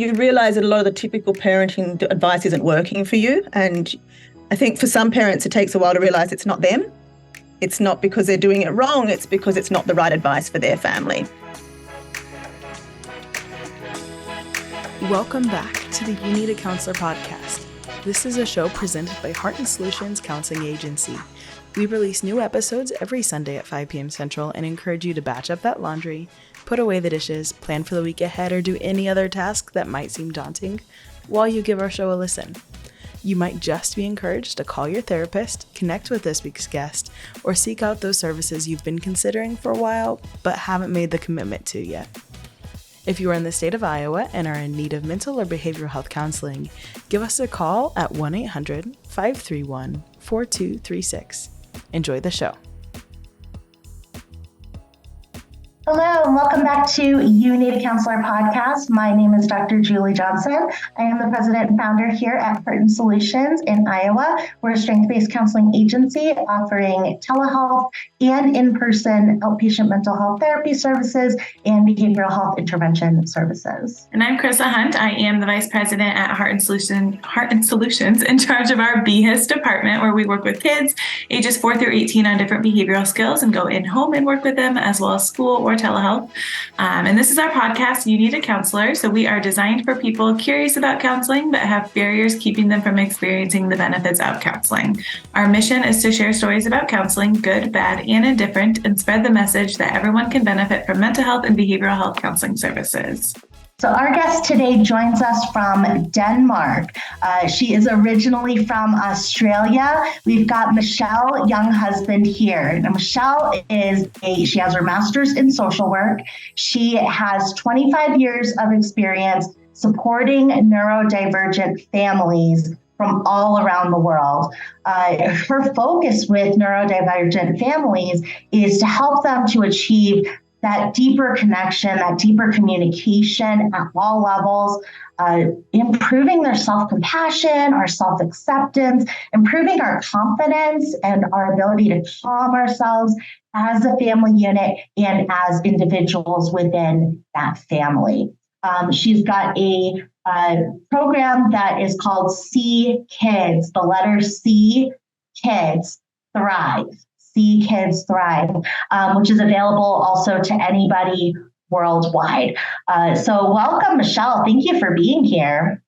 you realize that a lot of the typical parenting advice isn't working for you. And I think for some parents, it takes a while to realize it's not them. It's not because they're doing it wrong. It's because it's not the right advice for their family. Welcome back to the You Need a Counselor podcast. This is a show presented by Heart and Solutions Counseling Agency. We release new episodes every Sunday at 5 p.m. Central and encourage you to batch up that laundry, put away the dishes, plan for the week ahead, or do any other task that might seem daunting while you give our show a listen. You might just be encouraged to call your therapist, connect with this week's guest, or seek out those services you've been considering for a while but haven't made the commitment to yet. If you are in the state of Iowa and are in need of mental or behavioral health counseling, give us a call at 1-800-531-4236. Enjoy the show. Hello, and welcome back to You Need a Counselor podcast. My name is Dr. Julie Johnson. I am the president and founder here at Heart and Solutions in Iowa. We're a strength-based counseling agency offering telehealth and in-person outpatient mental health therapy services and behavioral health intervention services. And I'm Chrissa Hunt. I am the vice president at Heart and Solutions in charge of our BHIS department, where we work with kids ages 4 through 18 on different behavioral skills and go in-home and work with them, as well as school or telehealth. And this is our podcast, You Need a Counselor. So we are designed for people curious about counseling, but have barriers keeping them from experiencing the benefits of counseling. Our mission is to share stories about counseling, good, bad, and indifferent, and spread the message that everyone can benefit from mental health and behavioral health counseling services. So our guest today joins us from Denmark. She is originally from Australia. We've got Michelle Younghusband here. Now, Michelle she has her master's in social work. She has 25 years of experience supporting neurodivergent families from all around the world. Her focus with neurodivergent families is to help them to achieve that deeper connection, that deeper communication at all levels, improving their self-compassion, our self-acceptance, improving our confidence and our ability to calm ourselves as a family unit and as individuals within that family. She's got a program that is called C Kids, the letter C, Kids Thrive. See Kids Thrive, which is available also to anybody worldwide. So welcome, Michelle. Thank you for being here.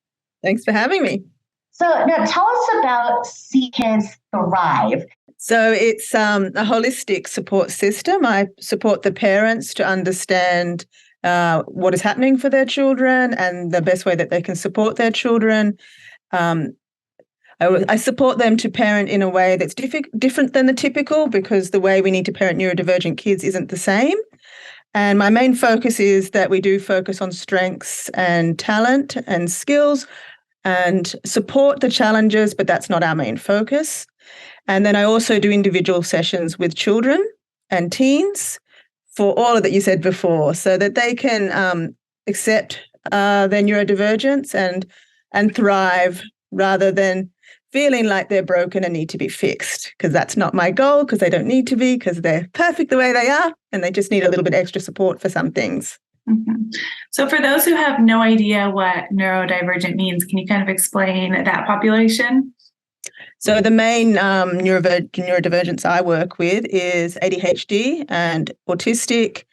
Thanks for having me. So now tell us about See Kids Thrive. So it's a holistic support system. I support the parents to understand what is happening for their children and the best way that they can support their children. I support them to parent in a way that's different than the typical, because the way we need to parent neurodivergent kids isn't the same. And my main focus is that we do focus on strengths and talent and skills and support the challenges, but that's not our main focus. And then I also do individual sessions with children and teens for all of that you said before, so that they can accept their neurodivergence and thrive rather than feeling like they're broken and need to be fixed, because that's not my goal, because they don't need to be, because they're perfect the way they are, and they just need a little bit extra support for some things. Mm-hmm. So for those who have no idea what neurodivergent means, can you kind of explain that population? So the main neurodivergence I work with is ADHD and autistic,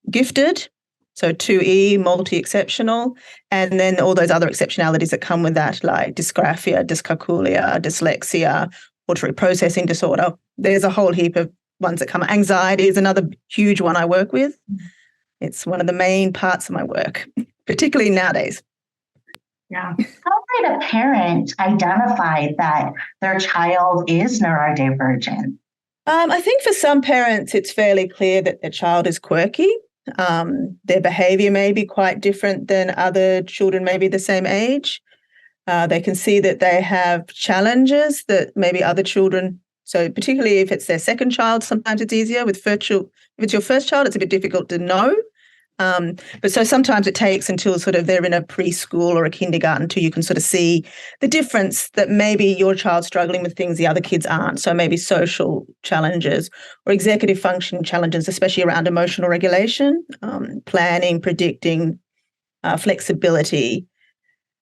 gifted, so 2E, multi-exceptional, and then all those other exceptionalities that come with that, like dysgraphia, dyscalculia, dyslexia, auditory processing disorder. There's a whole heap of ones that come. Anxiety is another huge one I work with. It's one of the main parts of my work, particularly nowadays. Yeah. How might a parent identify that their child is neurodivergent? I think for some parents, it's fairly clear that their child is quirky. Their behavior may be quite different than other children, maybe the same age. They can see that they have challenges that maybe other children, so particularly if it's their second child, sometimes it's easier. If it's your first child, it's a bit difficult to know. But so sometimes it takes until sort of they're in a preschool or a kindergarten until you can sort of see the difference that maybe your child's struggling with things the other kids aren't. So maybe social challenges or executive function challenges, especially around emotional regulation, planning, predicting, flexibility.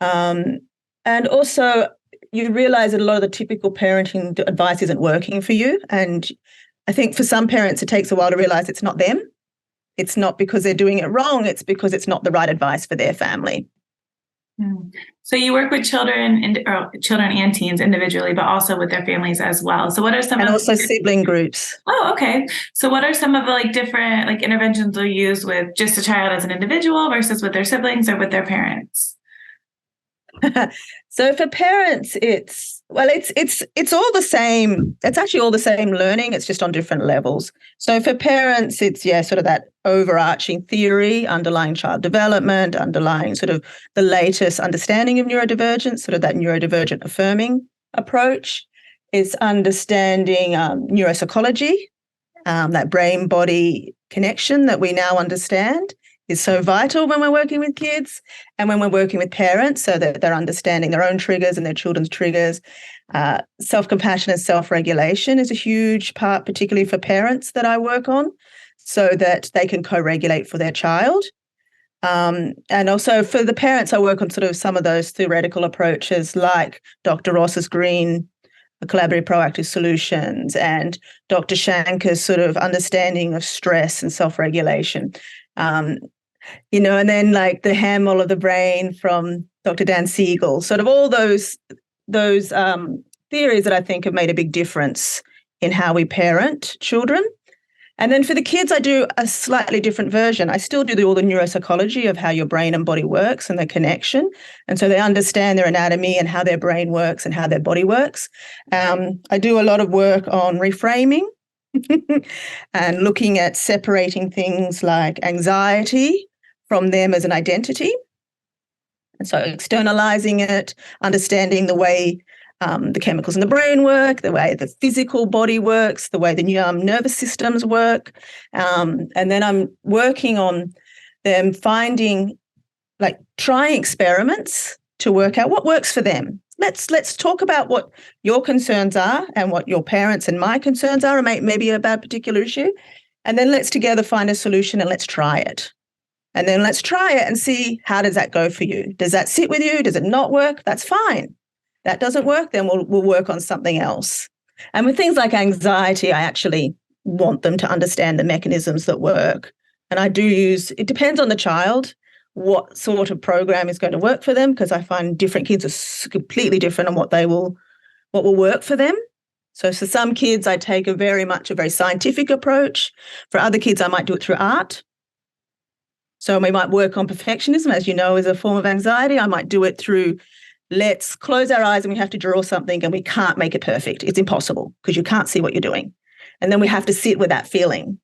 And also, you realize that a lot of the typical parenting advice isn't working for you. And I think for some parents, it takes a while to realize it's not them. It's not because they're doing it wrong. It's because it's not the right advice for their family. So you work with children and teens individually, but also with their families as well. So what are some also sibling groups? Oh, okay. So what are some of the different interventions you'll use with just a child as an individual versus with their siblings or with their parents? So for parents, it's all the same. It's actually all the same learning. It's just on different levels. So for parents, it's sort of that overarching theory, underlying child development, underlying sort of the latest understanding of neurodivergence, sort of that neurodivergent affirming approach. It's understanding neuropsychology, that brain-body connection that we now understand is so vital when we're working with kids and when we're working with parents, so that they're understanding their own triggers and their children's triggers. Self-compassion and self-regulation is a huge part, particularly for parents that I work on, so that they can co-regulate for their child. And also for the parents, I work on sort of some of those theoretical approaches like Dr. Ross's green collaborative proactive solutions and Dr. Shanker's sort of understanding of stress and self-regulation. And then like the hand model of the brain from Dr. Dan Siegel, sort of all those theories that I think have made a big difference in how we parent children. And then for the kids, I do a slightly different version. I still do all the neuropsychology of how your brain and body works and the connection. And so they understand their anatomy and how their brain works and how their body works. I do a lot of work on reframing and looking at separating things like anxiety from them as an identity. And so externalizing it, understanding the way the chemicals in the brain work, the way the physical body works, the way the nervous systems work. And then I'm working on them trying experiments to work out what works for them. Let's talk about what your concerns are and what your parents and my concerns are, and maybe about a particular issue. And then let's together find a solution and let's try it. And then let's try it and see, how does that go for you? Does that sit with you? Does it not work? That's fine. That doesn't work, then we'll work on something else. And with things like anxiety, I actually want them to understand the mechanisms that work. And I do it depends on the child, what sort of program is going to work for them, because I find different kids are completely different on what will work for them. So for some kids, I take a very scientific approach. For other kids, I might do it through art. So we might work on perfectionism, as you know, is a form of anxiety. I might do it through, let's close our eyes and we have to draw something and we can't make it perfect. It's impossible because you can't see what you're doing. And then we have to sit with that feeling.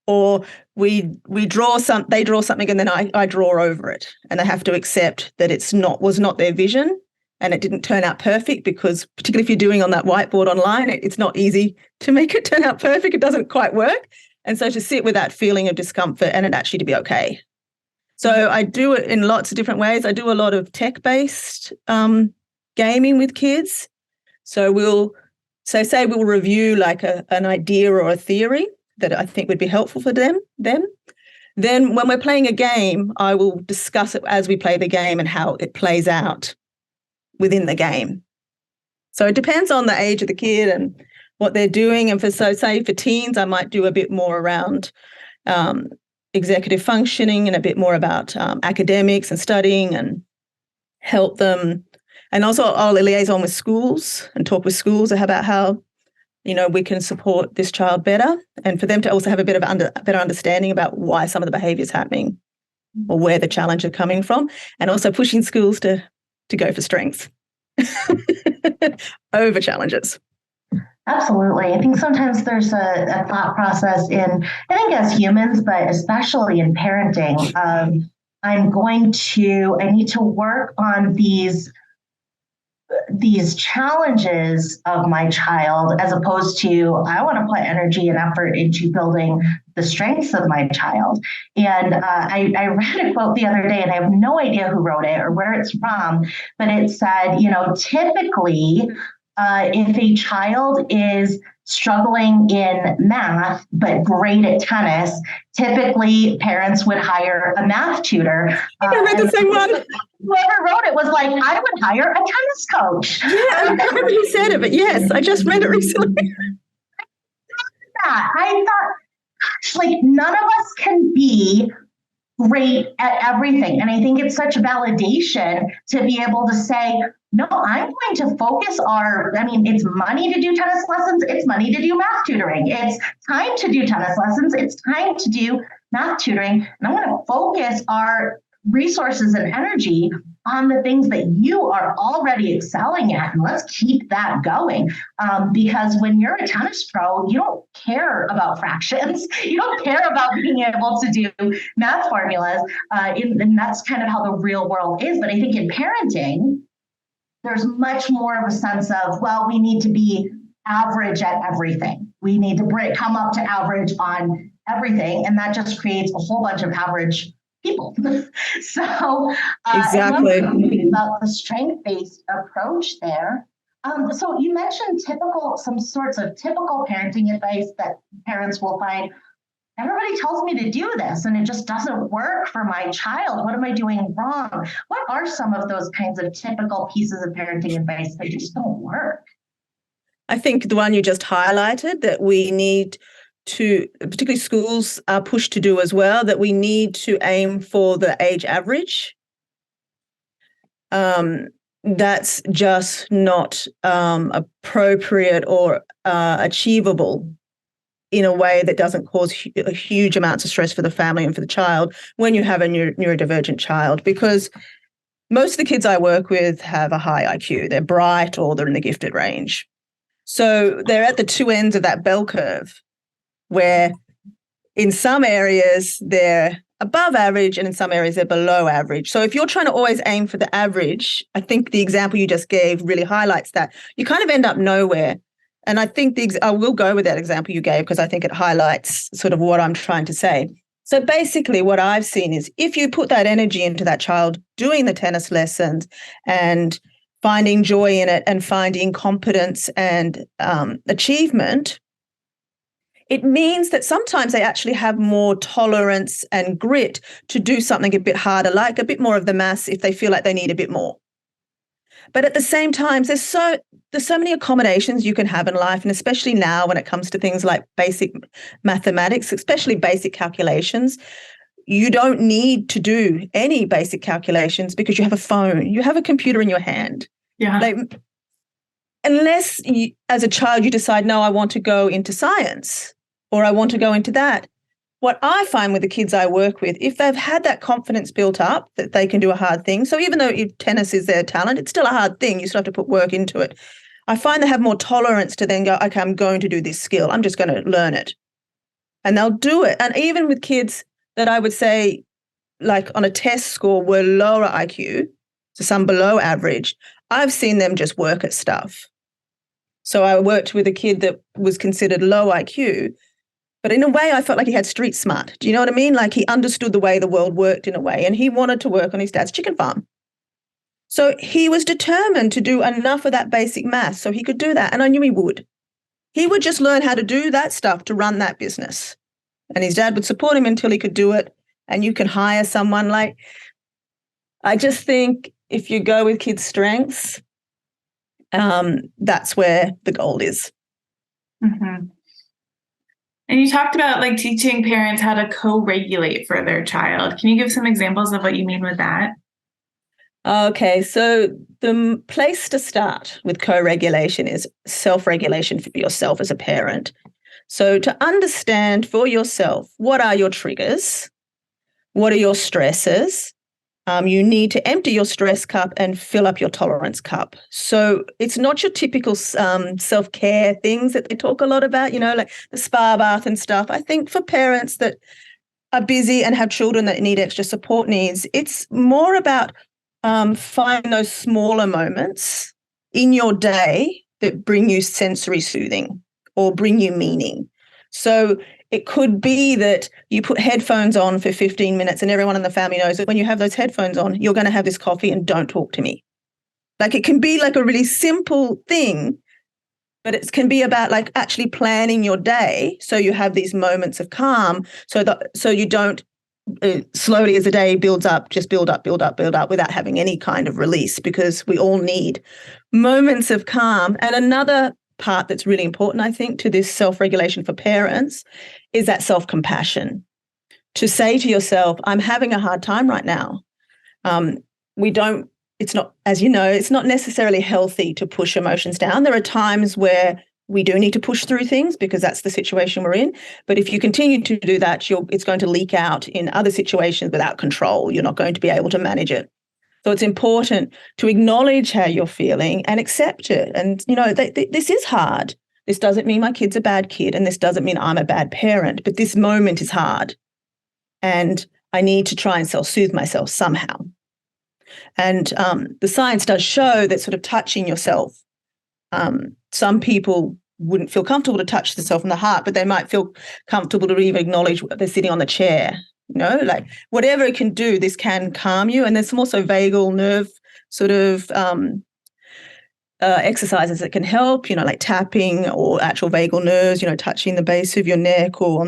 Or they draw something and then I draw over it, and they have to accept that was not their vision and it didn't turn out perfect, because particularly if you're doing on that whiteboard online, it's not easy to make it turn out perfect. It doesn't quite work. And so to sit with that feeling of discomfort and it actually to be okay. So I do it in lots of different ways. I do a lot of tech-based gaming with kids. So say we'll review like an idea or a theory that I think would be helpful for them. Then when we're playing a game, I will discuss it as we play the game and how it plays out within the game. So it depends on the age of the kid and what they're doing. And say for teens, I might do a bit more around executive functioning and a bit more about academics and studying and help them. And also I'll liaison with schools and talk with schools about how, we can support this child better, and for them to also have a bit of better understanding about why some of the behaviour is happening or where the challenge is coming from, and also pushing schools to go for strengths over challenges. Absolutely. I think sometimes there's a thought process as humans, but especially in parenting, I need to work on these challenges of my child, as opposed to, I want to put energy and effort into building the strengths of my child. And I read a quote the other day, and I have no idea who wrote it or where it's from, but it said, typically, if a child is struggling in math, but great at tennis, typically parents would hire a math tutor. I read the same one. Whoever wrote it was like, I would hire a tennis coach. Yeah, I can't remember who said it, but yes, I just read it recently. I thought, gosh, like none of us can be great at everything. And I think it's such validation to be able to say, no, I'm going to focus it's money to do tennis lessons. It's money to do math tutoring. It's time to do tennis lessons. It's time to do math tutoring. And I'm going to focus our resources and energy on the things that you are already excelling at. And let's keep that going. Because when you're a tennis pro, you don't care about fractions. You don't care about being able to do math formulas. And that's kind of how the real world is. But I think in parenting, there's much more of a sense of, well, we need to be average at everything. We need to come up to average on everything. And that just creates a whole bunch of average people. So exactly. I love talking about the strength-based approach there. So you mentioned some sorts of typical parenting advice that parents will find. Everybody tells me to do this and it just doesn't work for my child. What am I doing wrong? What are some of those kinds of typical pieces of parenting advice that just don't work? I think the one you just highlighted that we need to, particularly schools are pushed to do as well, that we need to aim for the age average. That's just not appropriate or achievable in a way that doesn't cause huge amounts of stress for the family and for the child when you have a neurodivergent child, because most of the kids I work with have a high IQ. They're bright or they're in the gifted range. So they're at the two ends of that bell curve where in some areas they're above average and in some areas they're below average. So if you're trying to always aim for the average, I think the example you just gave really highlights that. You kind of end up nowhere. And I think I will go with that example you gave because I think it highlights sort of what I'm trying to say. So basically what I've seen is if you put that energy into that child doing the tennis lessons and finding joy in it and finding competence and achievement, it means that sometimes they actually have more tolerance and grit to do something a bit harder, like a bit more of the maths if they feel like they need a bit more. But at the same time, there's so many accommodations you can have in life, and especially now when it comes to things like basic mathematics, especially basic calculations, you don't need to do any basic calculations because you have a phone, you have a computer in your hand. Yeah. Like, unless you, as a child, you decide, no, I want to go into science or I want to go into that. What I find with the kids I work with, if they've had that confidence built up that they can do a hard thing, so even though if tennis is their talent, it's still a hard thing. You still have to put work into it. I find they have more tolerance to then go, okay, I'm going to do this skill. I'm just going to learn it. And they'll do it. And even with kids that I would say, like on a test score, were lower IQ, so some below average, I've seen them just work at stuff. So I worked with a kid that was considered low IQ, but in a way, I felt like he had street smart. Do you know what I mean? Like he understood the way the world worked in a way, and he wanted to work on his dad's chicken farm. So he was determined to do enough of that basic math so he could do that. And I knew he would. He would just learn how to do that stuff to run that business. And his dad would support him until he could do it. And you can hire someone like, I just think if you go with kids' strengths, that's where the goal is. Mm-hmm. And you talked about like teaching parents how to co-regulate for their child. Can you give some examples of what you mean with that? Okay, so the place to start with co-regulation is self-regulation for yourself as a parent. So to understand for yourself, what are your triggers? What are your stresses? You need to empty your stress cup and fill up your tolerance cup. So it's not your typical self-care things that they talk a lot about, you know, like the spa bath and stuff. I think for parents that are busy and have children that need extra support needs, it's more about finding those smaller moments in your day that bring you sensory soothing or bring you meaning. So it could be that you put headphones on for 15 minutes and everyone in the family knows that when you have those headphones on, you're going to have this coffee and don't talk to me. Like it can be like a really simple thing, But it can be about like actually planning your day so you have these moments of calm, so you don't slowly as the day builds up, just build up without having any kind of release, because we all need moments of calm. And another part that's really important, I think, to this self-regulation for parents is that self-compassion. To say to yourself, I'm having a hard time right now. It's not, as you know, it's not necessarily healthy to push emotions down. There are times where we do need to push through things because that's the situation we're in. But if you continue to do that, it's going to leak out in other situations without control. You're not going to be able to manage it. So it's important to acknowledge how you're feeling and accept it. And, this is hard. This doesn't mean my kid's a bad kid, and this doesn't mean I'm a bad parent, but this moment is hard. And I need to try and self-soothe myself somehow. And the science does show that sort of touching yourself, some people wouldn't feel comfortable to touch themselves in the heart, but they might feel comfortable to even acknowledge they're sitting on the chair. Like whatever it can do, this can calm you. And there's some also vagal nerve sort of exercises that can help, like tapping or actual vagal nerves, touching the base of your neck or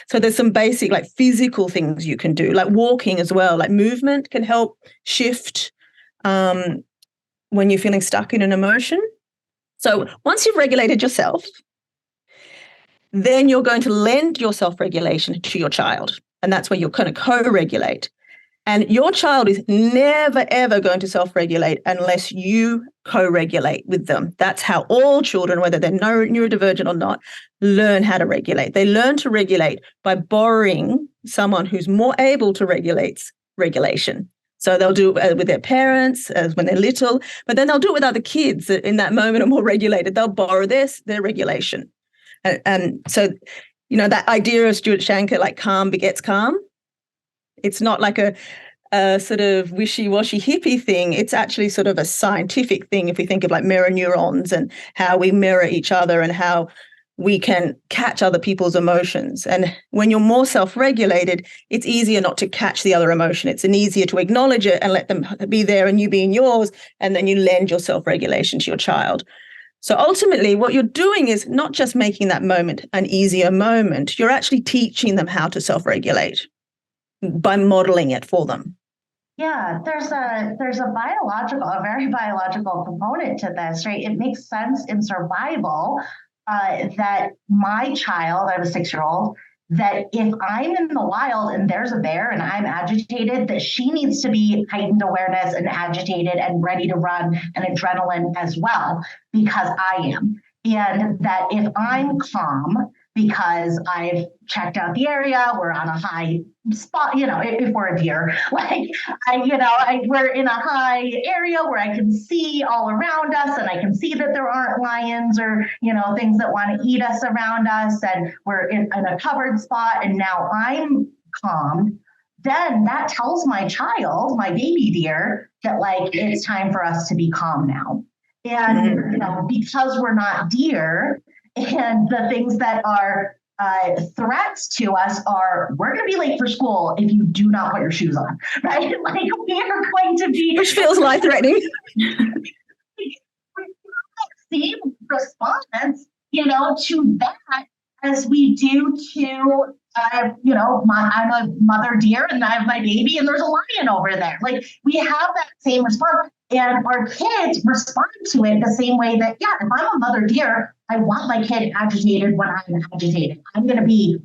so there's some basic like physical things you can do, like walking as well, like movement can help shift when you're feeling stuck in an emotion. So once you've regulated yourself, then you're going to lend your self-regulation to your child. And that's where you're going to co-regulate. And your child is never, ever going to self-regulate unless you co-regulate with them. That's how all children, whether they're neurodivergent or not, learn how to regulate. They learn to regulate by borrowing someone who's more able to regulate regulation. So they'll do it with their parents when they're little, but then they'll do it with other kids that in that moment are more regulated. They'll borrow their regulation. And so, that idea of Stuart Shanker, like calm begets calm, it's not like a sort of wishy-washy hippie thing. It's actually sort of a scientific thing if we think of like mirror neurons and how we mirror each other and how we can catch other people's emotions. And when you're more self-regulated, it's easier not to catch the other emotion. It's easier to acknowledge it and let them be there and you be in yours, and then you lend your self-regulation to your child. So ultimately, what you're doing is not just making that moment an easier moment, you're actually teaching them how to self-regulate by modeling it for them. Yeah, there's a very biological component to this, right? It makes sense in survival that my child, I have a 6-year-old, that if I'm in the wild and there's a bear and I'm agitated, that she needs to be heightened awareness and agitated and ready to run and adrenaline as well, because I am. And that if I'm calm, because I've checked out the area, we're on a high spot, if we're a deer, we're in a high area where I can see all around us and I can see that there aren't lions or, things that want to eat us around us, and we're in a covered spot and now I'm calm, then that tells my child, my baby deer, that it's time for us to be calm now. And, because we're not deer, and the things that are threats to us are, we're going to be late for school if you do not put your shoes on, right? We are going to be... Which feels life-threatening. Same response, to that as we do to, I'm a mother deer and I have my baby and there's a lion over there. We have that same response, and our kids respond to it the same way that, if I'm a mother deer, I want my kid agitated when I'm agitated. I'm going to be,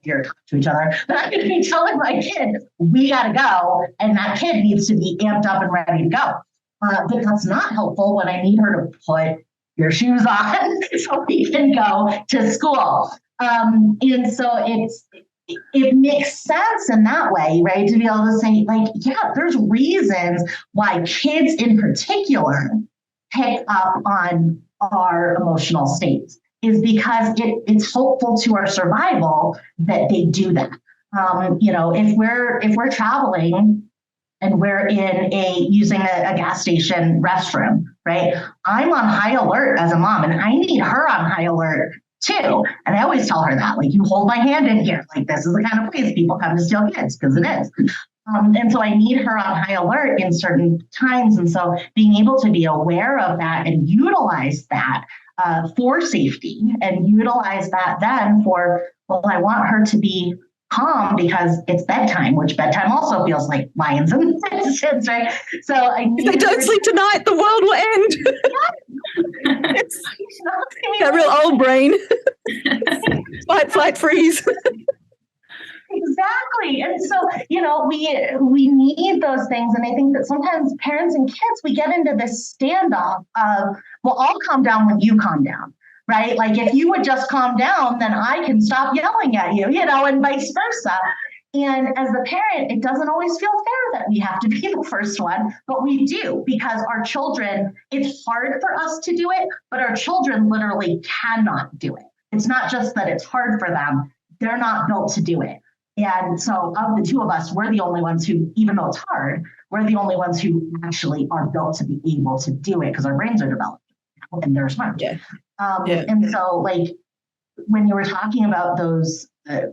deer talk to each other, but I'm going to be telling my kid, we got to go. And that kid needs to be amped up and ready to go. But that's not helpful when I need her to put your shoes on so we can go to school. And so it makes sense in that way, right? To be able to say, there's reasons why kids in particular pick up on our emotional states, is because it's helpful to our survival that they do that. If we're traveling and we're using a gas station restroom, right? I'm on high alert as a mom, and I need her on high alert too. And I always tell her that, you hold my hand in here, this is the kind of place people come to steal kids, because it is. And so I need her on high alert in certain times. And so being able to be aware of that and utilize that for safety and utilize that then for, well, I want her to be calm because it's bedtime, which bedtime also feels like lions and citizens, right? So I need if they don't sleep tonight, the world will end. It's that real old brain. Fight, flight, freeze. Exactly. And so, we need those things. And I think that sometimes parents and kids, we get into this standoff of, well, I'll calm down when you calm down, right? Like if you would just calm down, then I can stop yelling at you, and vice versa. And as the parent, it doesn't always feel fair that we have to be the first one, but we do because our children, it's hard for us to do it, but our children literally cannot do it. It's not just that it's hard for them, they're not built to do it. And so of the two of us, we're the only ones who, even though it's hard, we're the only ones who actually are built to be able to do it because our brains are developed and they're smart. Yeah. And so like when you were talking about those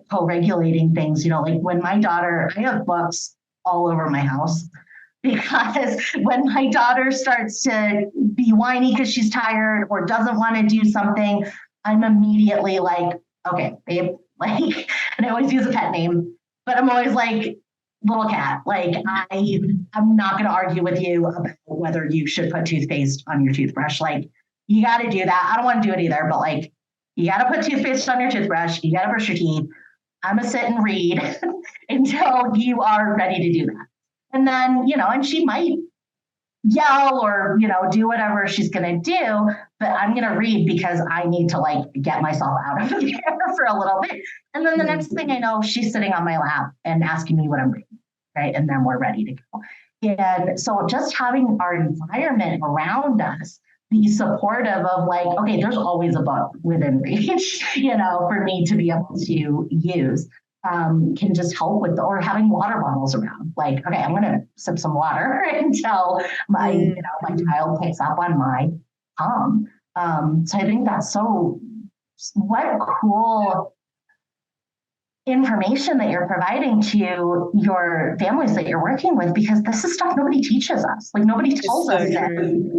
co-regulating things, like when my daughter, I have books all over my house because when my daughter starts to be whiny because she's tired or doesn't want to do something, I'm immediately like, okay, babe, like, and I always use a pet name, but I'm always like, little cat, like I'm not going to argue with you about whether you should put toothpaste on your toothbrush. Like, you got to do that. I don't want to do it either, but like, you got to put toothpaste on your toothbrush. You got to brush your teeth. I'm going to sit and read until you are ready to do that. And then, and she might yell or, do whatever she's going to do, but I'm going to read because I need to like get myself out of there for a little bit. And then the next thing I know, she's sitting on my lap and asking me what I'm reading, right? And then we're ready to go. And so just having our environment around us be supportive of like, okay, there's always a book within reach, for me to be able to use. Can just help with, or having water bottles around. Like, okay, I'm going to sip some water until my, my child picks up on my calm. So I think that's what cool information that you're providing to your families that you're working with, because this is stuff nobody teaches us. Like nobody tells us that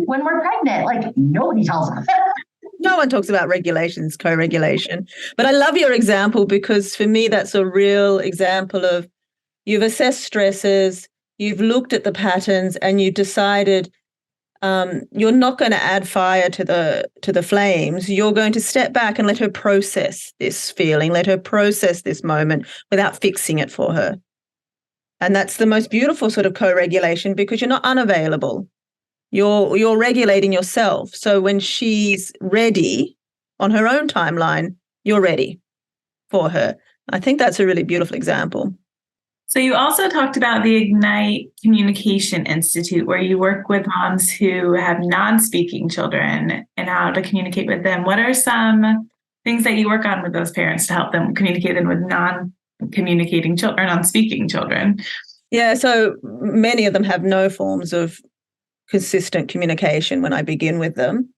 when we're pregnant, like nobody tells us. No one talks about regulations, co-regulation. But I love your example because for me, that's a real example of you've assessed stresses, you've looked at the patterns, and you decided you're not going to add fire to the flames. You're going to step back and let her process this feeling, let her process this moment without fixing it for her. And that's the most beautiful sort of co-regulation because you're not unavailable. You're regulating yourself. So when she's ready on her own timeline, you're ready for her. I think that's a really beautiful example. So you also talked about the Ignite Communication Institute, where you work with moms who have non-speaking children and how to communicate with them. What are some things that you work on with those parents to help them communicate them with non-communicating children, non-speaking children? Yeah, so many of them have no forms of consistent communication when I begin with them.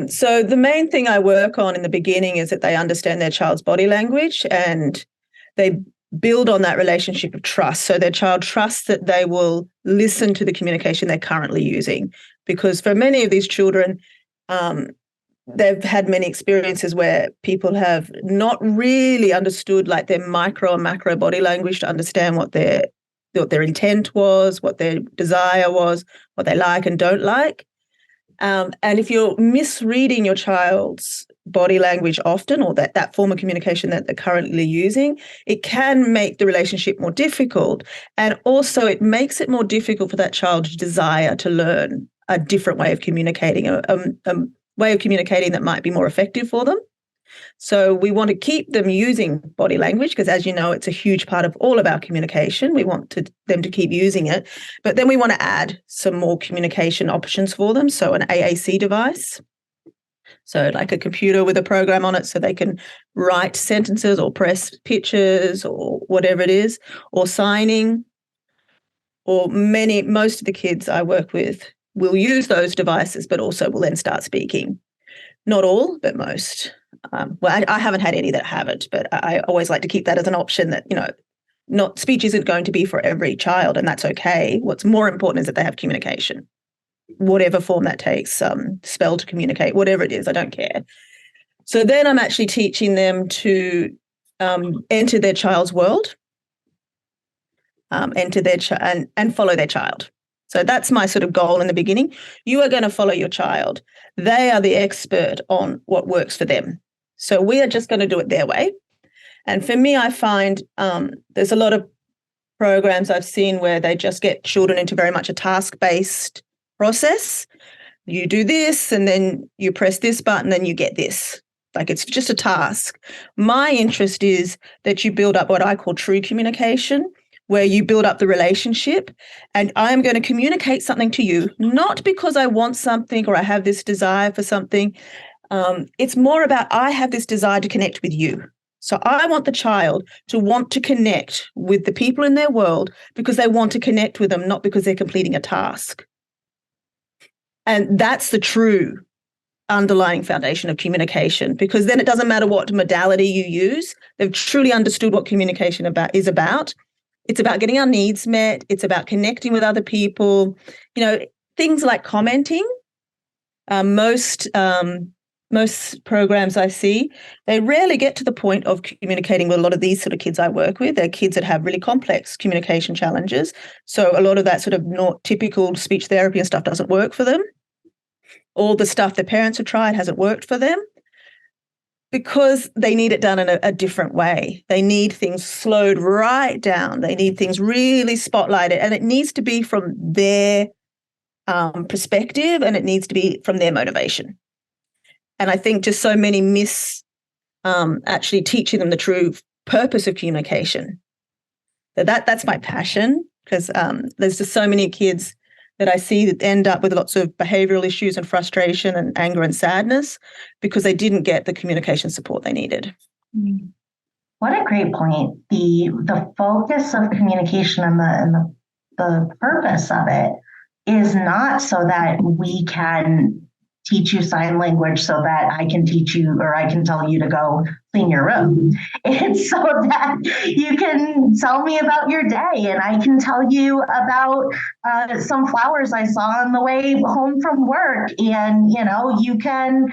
So the main thing I work on in the beginning is that they understand their child's body language and they build on that relationship of trust. So their child trusts that they will listen to the communication they're currently using. Because for many of these children, they've had many experiences where people have not really understood like their micro and macro body language to understand what their intent was, what their desire was, what they like and don't like. And if you're misreading your child's body language often, or that form of communication that they're currently using, it can make the relationship more difficult. And also it makes it more difficult for that child to desire to learn a different way of communicating, a way of communicating that might be more effective for them. So we want to keep them using body language because, as you know, it's a huge part of all of our communication. We want them to keep using it. But then we want to add some more communication options for them. So an AAC device. So like a computer with a program on it so they can write sentences or press pictures or whatever it is, or signing. Or most of the kids I work with will use those devices, but also will then start speaking. Not all, but most. Well, I haven't had any that haven't, but I always like to keep that as an option that, Not speech isn't going to be for every child, and that's okay. What's more important is that they have communication, whatever form that takes, spell to communicate, whatever it is, I don't care. So then I'm actually teaching them to enter their child's world, enter their and follow their child. So that's my sort of goal in the beginning. You are going to follow your child. They are the expert on what works for them. So we are just going to do it their way. And for me, I find there's a lot of programs I've seen where they just get children into very much a task-based process. You do this, and then you press this button, and you get this. Like, it's just a task. My interest is that you build up what I call true communication, where you build up the relationship, and I am going to communicate something to you, not because I want something or I have this desire for something. It's more about I have this desire to connect with you. So I want the child to want to connect with the people in their world because they want to connect with them, not because they're completing a task. And that's the true underlying foundation of communication, because then it doesn't matter what modality you use. They've truly understood what communication is about. It's about getting our needs met. It's about connecting with other people. You know, things like commenting. Most programs I see, they rarely get to the point of communicating with a lot of these sort of kids I work with. They're kids that have really complex communication challenges. So a lot of that sort of not typical speech therapy and stuff doesn't work for them. All the stuff the parents have tried hasn't worked for them because they need it done in a different way. They need things slowed right down. They need things really spotlighted, and it needs to be from their perspective, and it needs to be from their motivation. And I think just so many miss actually teaching them the true purpose of communication. That's my passion, because there's just so many kids that I see that end up with lots of behavioral issues and frustration and anger and sadness because they didn't get the communication support they needed. What a great point. The focus of communication and the purpose of it is not so that we can teach you sign language so that I can teach you or I can tell you to go clean your room. It's so that you can tell me about your day and I can tell you about some flowers I saw on the way home from work. And, you know, you can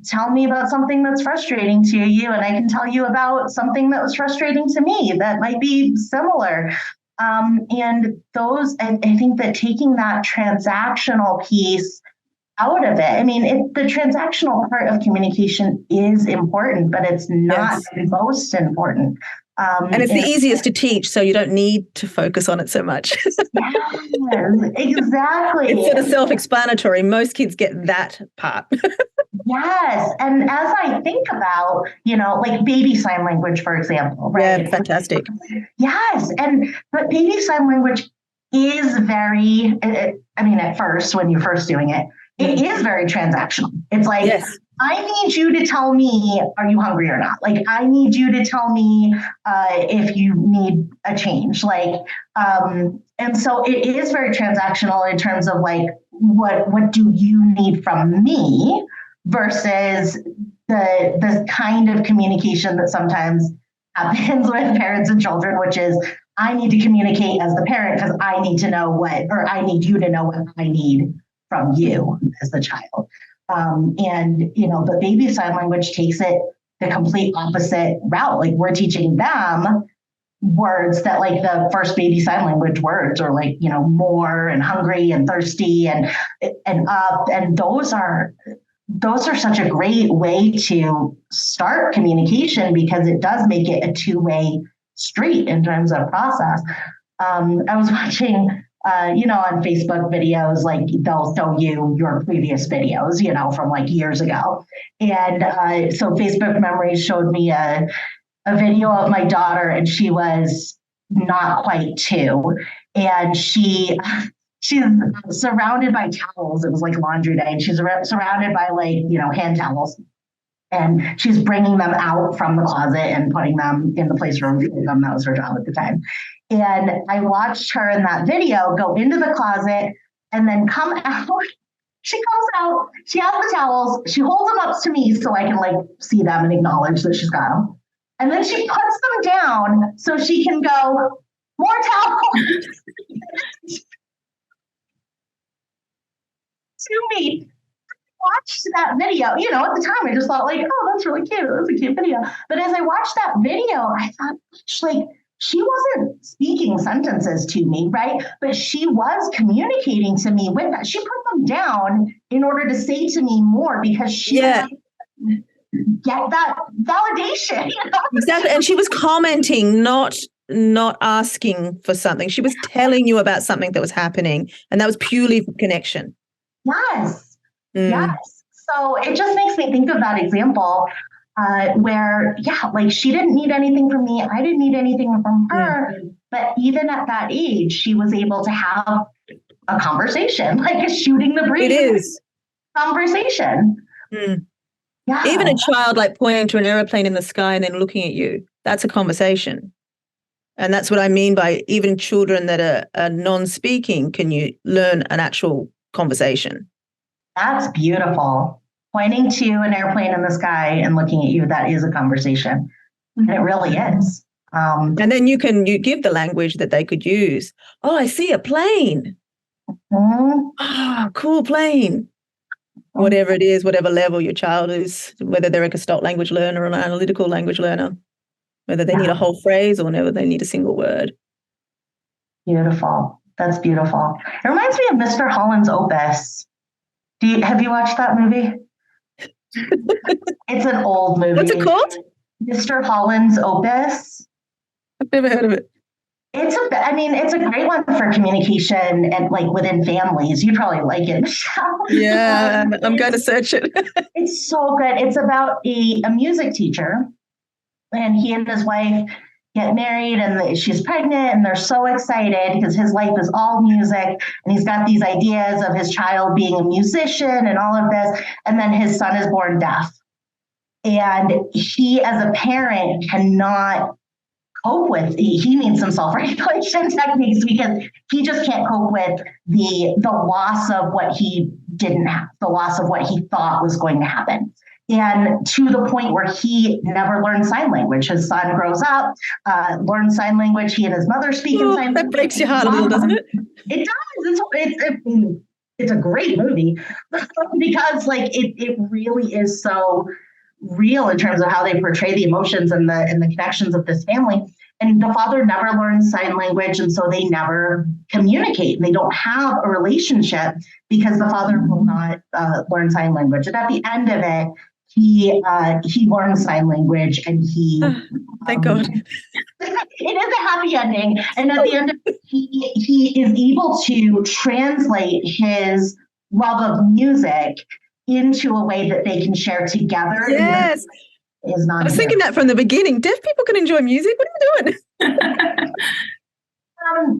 tell me about something that's frustrating to you and I can tell you about something that was frustrating to me that might be similar. And those, I think that taking that transactional piece out of it. I mean, the transactional part of communication is important, but it's not the most important. And it's the easiest to teach, so you don't need to focus on it so much. Yes, exactly. It's sort of self-explanatory. Most kids get that part. Yes. And as I think about, you know, like baby sign language, for example, right? Yeah, fantastic. Yes. But baby sign language is very, I mean, at first, when you're first doing it, it is very transactional. It's like, yes. I need you to tell me, are you hungry or not? Like, I need you to tell me if you need a change. Like, and so it is very transactional in terms of like, what do you need from me versus the kind of communication that sometimes happens with parents and children, which is, I need to communicate as the parent because I need to know or I need you to know what I need from you as the child. And, you know, the baby sign language takes it the complete opposite route. Like, we're teaching them words that, like, the first baby sign language words are like, you know, more and hungry and thirsty and up. And those are such a great way to start communication because it does make it a two-way street in terms of process. I was watching on Facebook videos, like they'll show you your previous videos, you know, from like years ago. And so Facebook Memories showed me a video of my daughter, and she was not quite 2. And she's surrounded by towels. It was like laundry day, and she's surrounded by, like, you know, hand towels. And she's bringing them out from the closet and putting them in the place where them. That was her job at the time. And I watched her in that video go into the closet and then come out. She comes out, she has the towels, she holds them up to me so I can, like, see them and acknowledge that she's got them. And then she puts them down so she can go, more towels to me. Watched that video, you know, at the time I just thought like, oh, that's really cute. That's a cute video. But as I watched that video, I thought, like, she wasn't speaking sentences to me, right? But she was communicating to me with that. She put them down in order to say to me more because she get that validation. You know? Exactly. And she was commenting, not asking for something. She was telling you about something that was happening. And that was purely for connection. Yes. Yes. So it just makes me think of that example where, like she didn't need anything from me. I didn't need anything from her. But even at that age, she was able to have a conversation, like a shooting the breeze. It is. Conversation. Yeah. Even a child like pointing to an airplane in the sky and then looking at you, that's a conversation. And that's what I mean by even children that are non-speaking, can you learn an actual conversation? That's beautiful. Pointing to an airplane in the sky and looking at you, that is a conversation. And it really is. And then you give the language that they could use. Oh, I see a plane. Oh, cool plane. Whatever it is, whatever level your child is, whether they're a Gestalt language learner or an analytical language learner, whether they need a whole phrase or whether they need a single word. Beautiful. That's beautiful. It reminds me of Mr. Holland's Opus. Have you watched that movie? It's an old movie. What's it called? Mr. Holland's Opus. I've never heard of it. It's a great one for communication and like within families. You'd probably like it, Michelle. Yeah, I'm going to search it. It's so good. It's about a music teacher, and he and his wife get married, and she's pregnant, and they're so excited because his life is all music, and he's got these ideas of his child being a musician and all of this, and then his son is born deaf. And he, as a parent, cannot cope with, he needs some self-regulation techniques because he just can't cope with the loss of what he didn't have, the loss of what he thought was going to happen. And to the point where he never learned sign language. His son grows up, learns sign language. He and his mother speak in sign language. That breaks your heart a little, doesn't it? It does. It's a great movie because like it really is so real in terms of how they portray the emotions and the connections of this family. And the father never learns sign language, and so they never communicate. They don't have a relationship because the father will not learn sign language. And at the end of it, he learns sign language, and he thank God. It is a happy ending. And at the end of it, he is able to translate his love of music into a way that they can share together. Yes. I was thinking that from the beginning. Deaf people can enjoy music. What are you doing?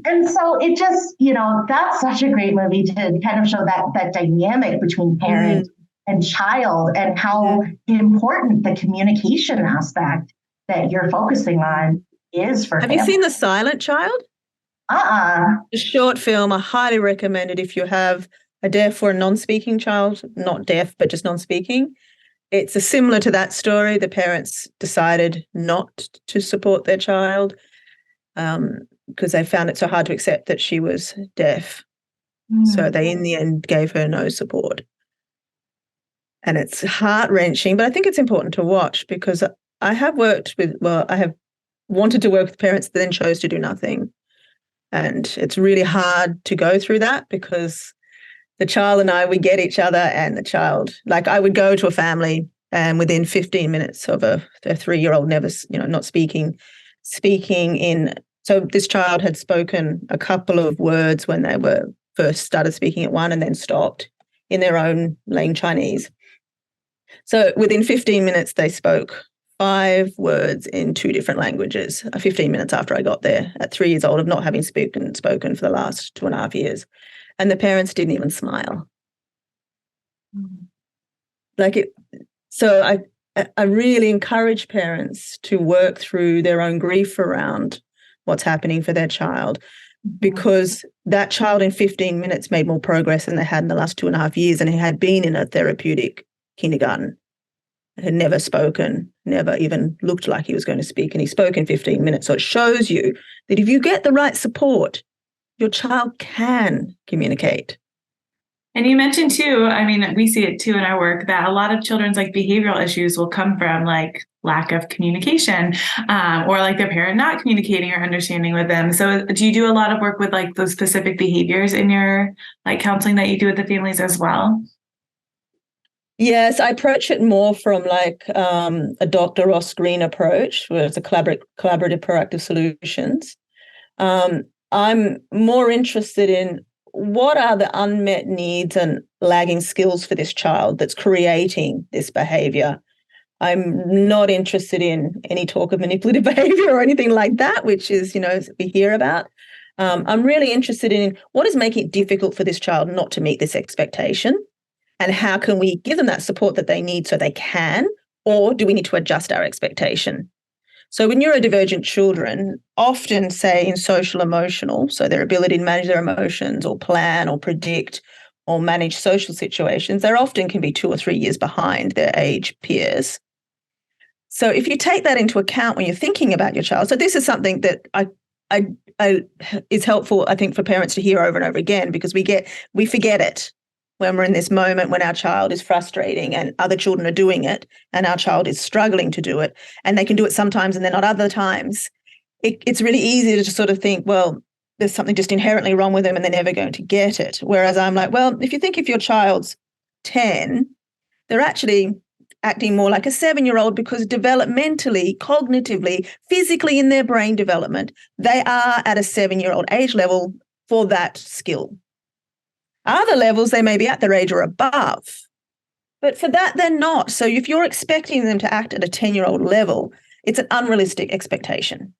And so it just, that's such a great movie to kind of show that dynamic between parent and child and how important the communication aspect that you're focusing on is for Have you seen The Silent Child? A short film. I highly recommend it if you have a deaf or a non-speaking child, not deaf, but just non-speaking. It's similar to that story. The parents decided not to support their child because they found it so hard to accept that she was deaf. So they, in the end, gave her no support. And it's heart-wrenching, but I think it's important to watch because I have wanted to work with parents that then chose to do nothing. And it's really hard to go through that because the child and I, we get each other, and the child, like I would go to a family and within 15 minutes of a 3-year-old never, not speaking in. So this child had spoken a couple of words when they were first started speaking at 1 and then stopped in their own lane Chinese. So within 15 minutes, they spoke 5 words in 2 different languages, 15 minutes after I got there at 3 years old of not having spoken for the last 2.5 years. And the parents didn't even smile. So I really encourage parents to work through their own grief around what's happening for their child, because that child in 15 minutes made more progress than they had in the last 2.5 years, and he had been in a therapeutic kindergarten. had never spoken, never even looked like he was going to speak, and he spoke in 15 minutes. So it shows you that if you get the right support, your child can communicate. And you mentioned too, I mean, we see it too in our work, that a lot of children's like behavioral issues will come from like lack of communication, or like their parent not communicating or understanding with them. So do you do a lot of work with like those specific behaviors in your like counseling that you do with the families as well? Yes, I approach it more from like a Dr. Ross Green approach, where it's a collaborative proactive solutions. I'm more interested in what are the unmet needs and lagging skills for this child that's creating this behavior. I'm not interested in any talk of manipulative behavior or anything like that, which is, we hear about. I'm really interested in what is making it difficult for this child not to meet this expectation, and how can we give them that support that they need so they can, or do we need to adjust our expectation? So with neurodivergent children, often say in social emotional, so their ability to manage their emotions or plan or predict or manage social situations, they often can be 2 or 3 years behind their age peers. So if you take that into account when you're thinking about your child, so this is something that I is helpful, I think, for parents to hear over and over again, because we forget it when we're in this moment when our child is frustrating and other children are doing it and our child is struggling to do it, and they can do it sometimes and then not other times. It's really easy to just sort of think, well, there's something just inherently wrong with them and they're never going to get it. Whereas I'm like, well, if you think if your child's 10, they're actually acting more like a 7-year-old, because developmentally, cognitively, physically in their brain development, they are at a 7-year-old age level for that skill. Other levels, they may be at their age or above. But for that, they're not. So if you're expecting them to act at a 10-year-old level, it's an unrealistic expectation.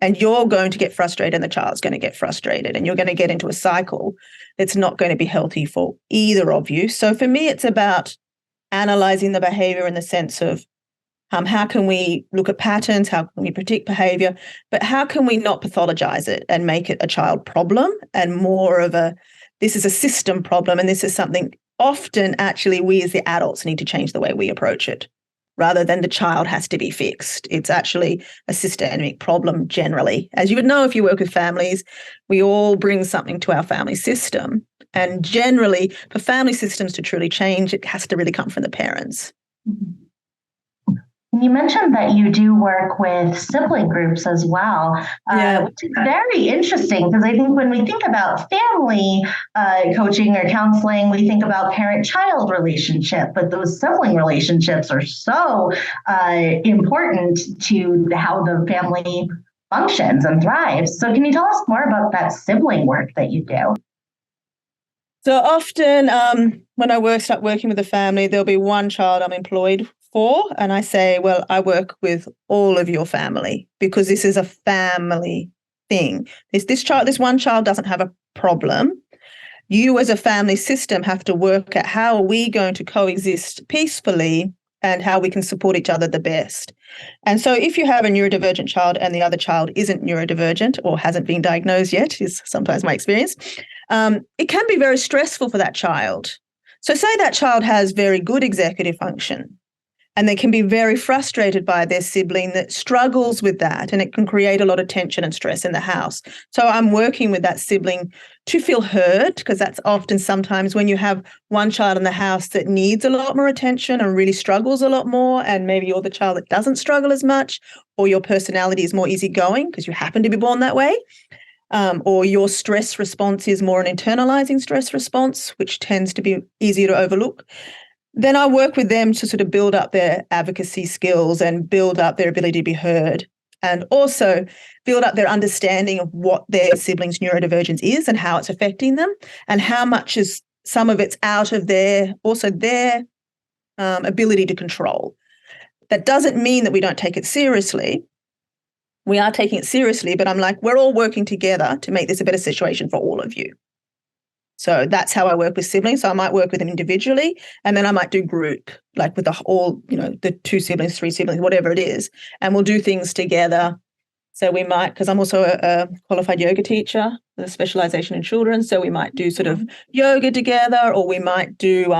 And you're going to get frustrated and the child's going to get frustrated, and you're going to get into a cycle that's not going to be healthy for either of you. So for me, it's about analyzing the behavior in the sense of how can we look at patterns, how can we predict behavior, but how can we not pathologize it and make it a child problem and more of this is a system problem, and this is something often actually we as the adults need to change the way we approach it, rather than the child has to be fixed. It's actually a systemic problem generally. As you would know if you work with families, we all bring something to our family system. And generally, for family systems to truly change, it has to really come from the parents. Mm-hmm. You mentioned that you do work with sibling groups as well, which is very interesting, because I think when we think about family coaching or counseling, we think about parent-child relationship, but those sibling relationships are so important to how the family functions and thrives. So can you tell us more about that sibling work that you do? So often when I start working with a family, there'll be one child I'm employed for, and I say, well, I work with all of your family because this is a family thing. This one child doesn't have a problem. You as a family system have to work at how are we going to coexist peacefully and how we can support each other the best. And so if you have a neurodivergent child and the other child isn't neurodivergent or hasn't been diagnosed yet, is sometimes my experience, it can be very stressful for that child. So say that child has very good executive function, and they can be very frustrated by their sibling that struggles with that, and it can create a lot of tension and stress in the house. So I'm working with that sibling to feel heard, because that's often sometimes when you have one child in the house that needs a lot more attention and really struggles a lot more, and maybe you're the child that doesn't struggle as much, or your personality is more easygoing because you happen to be born that way, or your stress response is more an internalizing stress response, which tends to be easier to overlook. Then I work with them to sort of build up their advocacy skills and build up their ability to be heard, and also build up their understanding of what their siblings' neurodivergence is and how it's affecting them, and how much is some of it's out of their ability to control. That doesn't mean that we don't take it seriously. We are taking it seriously, but I'm like, we're all working together to make this a better situation for all of you. So that's how I work with siblings. So I might work with them individually, and then I might do group, like with the 2 siblings, 3 siblings, whatever it is. And we'll do things together. So we might, because I'm also a qualified yoga teacher with a specialization in children. So we might do sort of yoga together, or we might do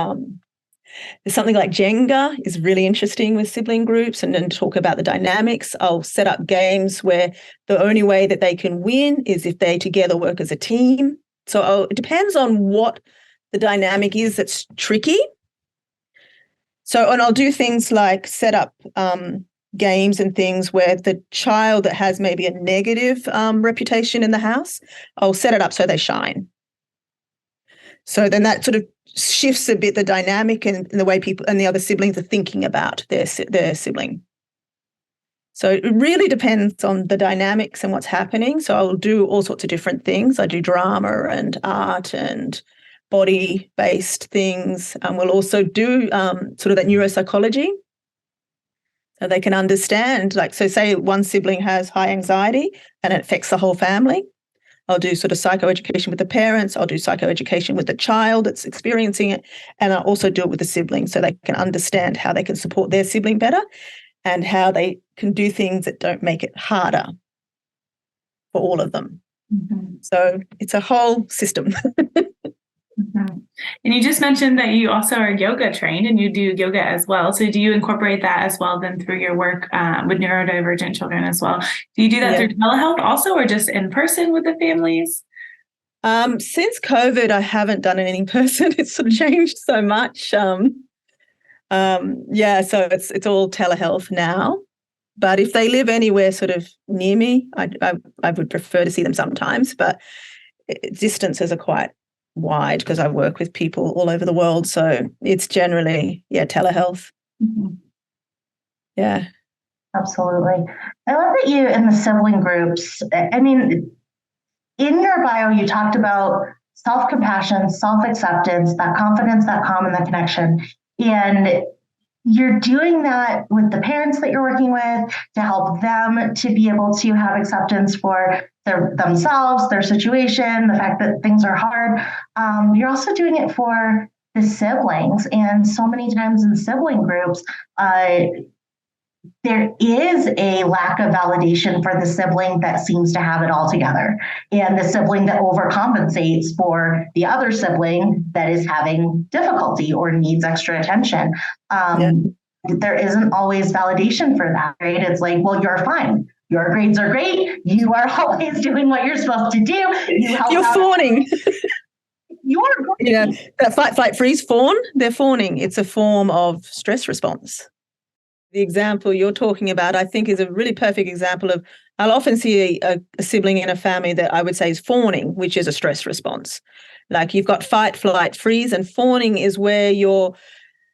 Something like Jenga is really interesting with sibling groups, and then talk about the dynamics. I'll set up games where the only way that they can win is if they together work as a team. So it depends on what the dynamic is that's tricky. So, and I'll do things like set up games and things where the child that has maybe a negative reputation in the house, I'll set it up so they shine. So then that sort of shifts a bit the dynamic and the way people and the other siblings are thinking about their sibling. So it really depends on the dynamics and what's happening. So I'll do all sorts of different things. I do drama and art and body-based things. We'll also do sort of that neuropsychology. So they can understand, like, so say one sibling has high anxiety and it affects the whole family. I'll do sort of psychoeducation with the parents. I'll do psychoeducation with the child that's experiencing it. And I'll also do it with the sibling so they can understand how they can support their sibling better and how they can do things that don't make it harder for all of them. Mm-hmm. So it's a whole system. Mm-hmm. And you just mentioned that you also are yoga trained and you do yoga as well. So do you incorporate that as well then through your work with neurodivergent children as well? Do you do that through telehealth also, or just in person with the families? Since COVID, I haven't done it in person. It's sort of changed so much. So it's all telehealth now. But if they live anywhere sort of near me, I would prefer to see them sometimes. But distances are quite wide because I work with people all over the world. So it's generally, telehealth. Mm-hmm. Yeah. Absolutely. I love that you, in the sibling groups, I mean, in your bio, you talked about self-compassion, self-acceptance, that confidence, that calm, and that connection. And you're doing that with the parents that you're working with to help them to be able to have acceptance for themselves, their situation, the fact that things are hard. You're also doing it for the siblings. And so many times in sibling groups, there is a lack of validation for the sibling that seems to have it all together, and the sibling that overcompensates for the other sibling that is having difficulty or needs extra attention. There isn't always validation for that, right? It's like, well, you're fine. Your grades are great. You are always doing what you're supposed to do. You're fawning. You're that fight, flight, freeze, fawn, they're fawning. It's a form of stress response. The example you're talking about, I think, is a really perfect example of, I'll often see a sibling in a family that I would say is fawning, which is a stress response. Like you've got fight, flight, freeze, and fawning is where you're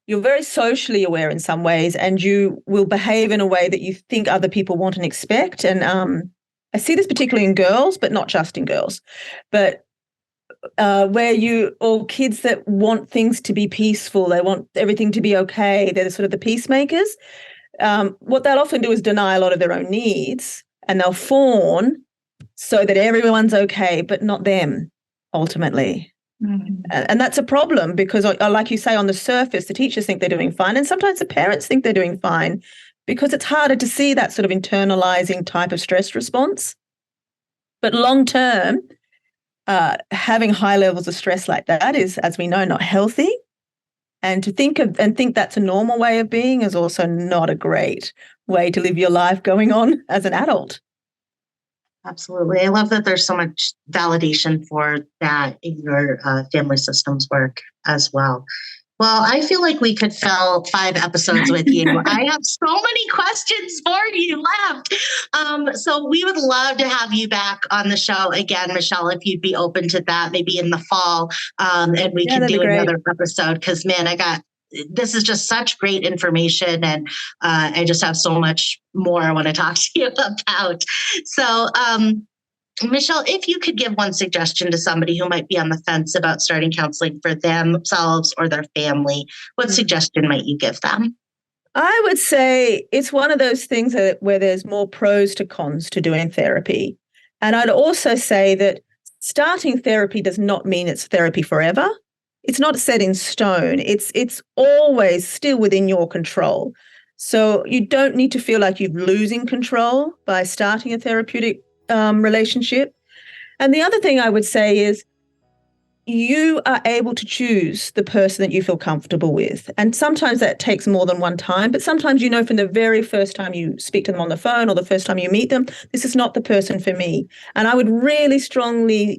very socially aware in some ways, and you will behave in a way that you think other people want and expect. And I see this particularly in girls, but not just in girls, but or kids that want things to be peaceful, they want everything to be okay, they're sort of the peacemakers. What they'll often do is deny a lot of their own needs, and they'll fawn so that everyone's okay, but not them, ultimately. Mm-hmm. And that's a problem because, like you say, on the surface, the teachers think they're doing fine, and sometimes the parents think they're doing fine because it's harder to see that sort of internalizing type of stress response. But long term, having high levels of stress like that is, as we know, not healthy. And to think that's a normal way of being is also not a great way to live your life going on as an adult. Absolutely. I love that there's so much validation for that in your family systems work as well. Well, I feel like we could fill 5 episodes with you. I have so many questions for you left. So we would love to have you back on the show again, Michelle, if you'd be open to that, maybe in the fall. And we can do another episode because, man, this is just such great information. And I just have so much more I want to talk to you about. So, Michelle, if you could give one suggestion to somebody who might be on the fence about starting counseling for themselves or their family, what suggestion might you give them? I would say it's one of those things where there's more pros to cons to doing therapy. And I'd also say that starting therapy does not mean it's therapy forever. It's not set in stone. It's always still within your control. So you don't need to feel like you're losing control by starting a therapeutic relationship. And the other thing I would say is you are able to choose the person that you feel comfortable with. And sometimes that takes more than one time, but sometimes you know from the very first time you speak to them on the phone or the first time you meet them, this is not the person for me. And I would really strongly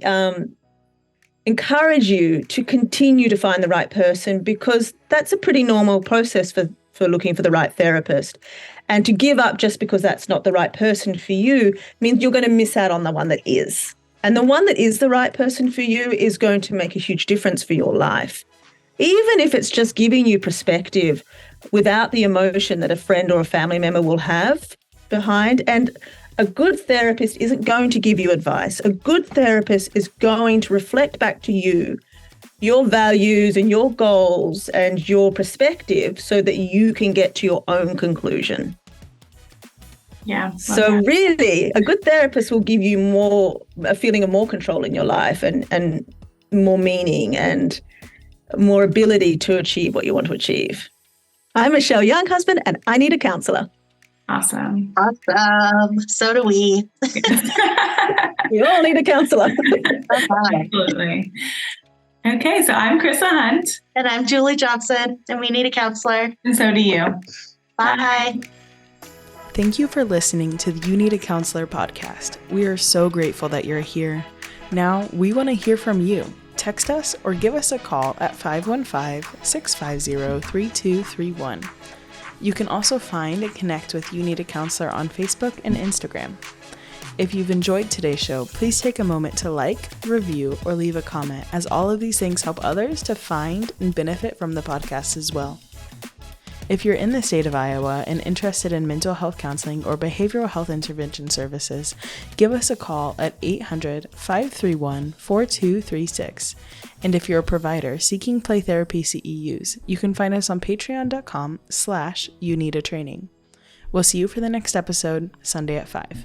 encourage you to continue to find the right person, because that's a pretty normal process for looking for the right therapist. And to give up just because that's not the right person for you means you're going to miss out on the one that is. And the one that is the right person for you is going to make a huge difference for your life. Even if it's just giving you perspective without the emotion that a friend or a family member will have behind. And a good therapist isn't going to give you advice. A good therapist is going to reflect back to you your values and your goals and your perspective so that you can get to your own conclusion. Yeah. So really, a good therapist will give you a feeling of more control in your life and more meaning and more ability to achieve what you want to achieve. I'm Michelle Younghusband, and I need a counselor. Awesome. So do we. We all need a counselor. Absolutely. Okay, so I'm Chrissa Hunt. And I'm Julie Johnson, and we need a counselor. And so do you. Bye. Thank you for listening to the You Need a Counselor podcast. We are so grateful that you're here. Now, we want to hear from you. Text us or give us a call at 515-650-3231. You can also find and connect with You Need a Counselor on Facebook and Instagram. If you've enjoyed today's show, please take a moment to like, review, or leave a comment, as all of these things help others to find and benefit from the podcast as well. If you're in the state of Iowa and interested in mental health counseling or behavioral health intervention services, give us a call at 800-531-4236. And if you're a provider seeking play therapy CEUs, you can find us on patreon.com/youneedatraining. We'll see you for the next episode, Sunday at 5.